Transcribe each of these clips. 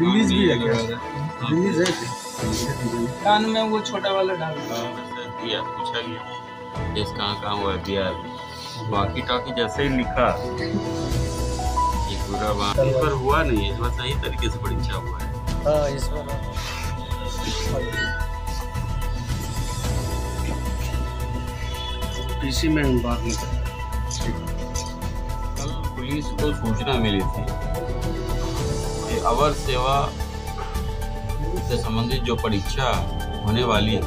Release भी है, release है कान में वो छोटा वाला डाल दिया, पूछा गया इस कहाँ हुआ है, दिया बाकी टॉकी जैसे ही लिखा ये पूरा वहाँ इस पर हुआ नहीं है, इस बार सही तरीके से परीक्षा हुआ है। हाँ इस बार इसी में बात नहीं कल पुलिस को सूचना मिली थी कि अवर सेवा से संबंधित जो परीक्षा होने वाली है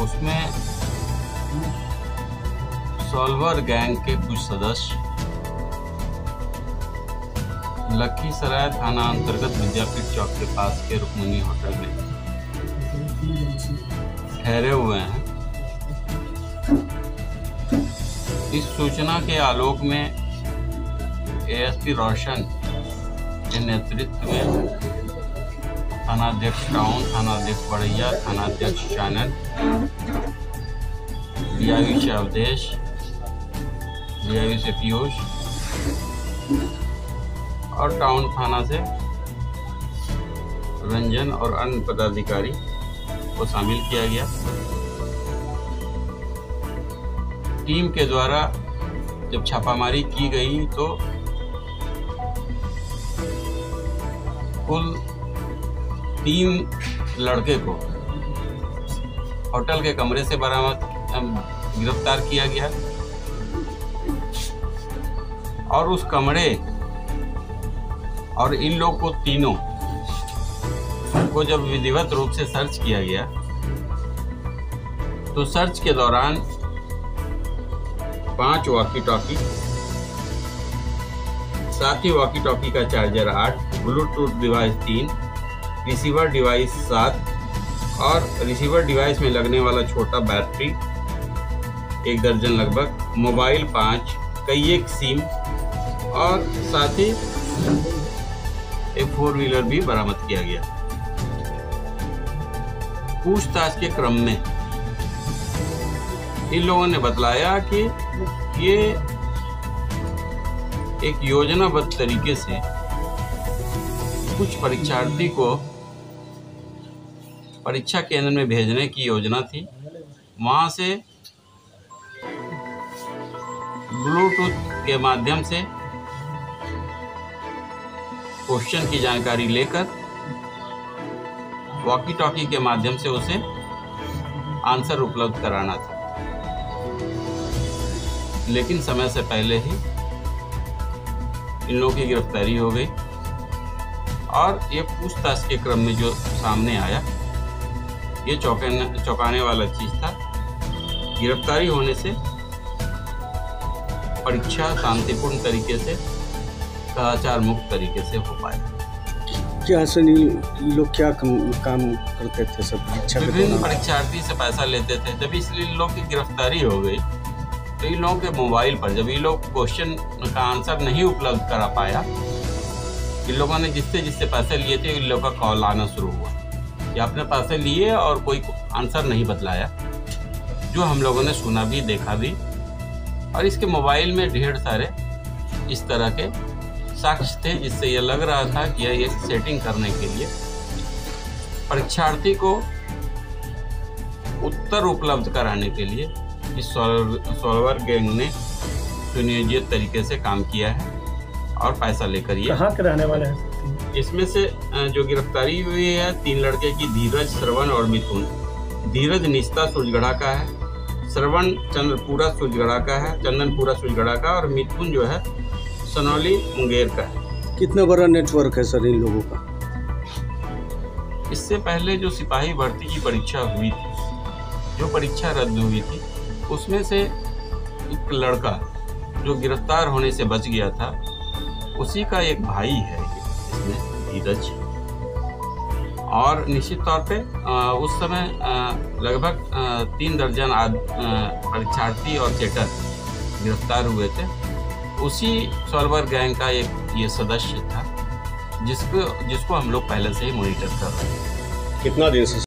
उसमें सॉल्वर गैंग के कुछ सदस्य लखीसराय थाना अंतर्गत विद्यापीठ चौक के पास के रुक्मिणी होटल में ठहरे हुए हैं। इस सूचना के आलोक में एएसपी रोशन के नेतृत्व में थानाध्यक्ष टाउन, थानाध्यक्ष बड़ैया, थानाध्यक्ष चैनल, डीआईवी से अवधेश, डीआईवी से पीयूष और टाउन थाना से रंजन और अन्य पदाधिकारी को शामिल किया गया। टीम के द्वारा जब छापामारी की गई तो कुल 3 लड़के को होटल के कमरे से गिरफ्तार किया गया और उस कमरे और इन लोग को तीनों को जब विधिवत रूप से सर्च किया गया तो सर्च के दौरान 5 वॉकी टॉकी, साथ ही वॉकी टॉकी का charger 8, Bluetooth device 3, receiver device 7 और रिसीवर डिवाइस में लगने वाला छोटा बैटरी 1 दर्जन लगभग, मोबाइल 5, कई एक सिम और साथ ही एक 4 व्हीलर भी बरामद किया गया। पूछताछ के क्रम में इन लोगों ने बतलाया कि ये एक योजनाबद्ध तरीके से कुछ परीक्षार्थी को परीक्षा केंद्र में भेजने की योजना थी। वहां से ब्लूटूथ के माध्यम से क्वेश्चन की जानकारी लेकर वॉकी टॉकी के माध्यम से उसे आंसर उपलब्ध कराना था, लेकिन समय से पहले ही इन लोगों की गिरफ्तारी हो गई। और ये पूछताछ के क्रम में जो सामने आया ये चौंकाने वाला चीज था। गिरफ्तारी होने से परीक्षा शांतिपूर्ण तरीके से, सदाचार मुक्त तरीके से हो पाए। क्या सनी लोग क्या काम करते थे? सब विभिन्न परीक्षार्थी से पैसा लेते थे। जब इसलिए इन लोग की गिरफ्तारी हो गई तो इन लोगों के मोबाइल पर जब ये लोग क्वेश्चन का आंसर नहीं उपलब्ध करा पाया, इन लोगों ने जिससे पैसे लिए थे इन लोगों का कॉल आना शुरू हुआ कि आपने पैसे लिए और कोई आंसर नहीं बतलाया, जो हम लोगों ने सुना भी, देखा भी। और इसके मोबाइल में ढेर सारे इस तरह के साक्ष्य थे जिससे यह लग रहा था कि यह एक सेटिंग करने के लिए परीक्षार्थी को उत्तर उपलब्ध कराने के लिए इस सॉल्वर गैंग ने सुनियोजित तरीके से काम किया है और पैसा लेकर ये कहाँ के रहने वाले हैं? इसमें से जो गिरफ्तारी हुई है 3 लड़के की, धीरज, श्रवण और मिथुन। धीरज निस्ता सूरजगढ़ा का है, श्रवण चंद्रपुरा सूरजगढ़ा का है, चंदनपुरा सूरजगढ़ा का, और मिथुन जो है सनौली मुंगेर का है। कितना बड़ा नेटवर्क है सर इन लोगों का? इससे पहले जो सिपाही भर्ती की परीक्षा हुई थी, जो परीक्षा रद्द हुई थी, उसमें से एक लड़का जो गिरफ्तार होने से बच गया था, उसी का एक भाई है इसमें, धीरज। और निश्चित तौर पे उस समय लगभग 3 दर्जन परीक्षार्थी और चेटर गिरफ्तार हुए थे। उसी सॉल्वर गैंग का एक ये सदस्य था जिसको हम लोग पहले से ही मॉनिटर कर रहे हैं। कितना दिन से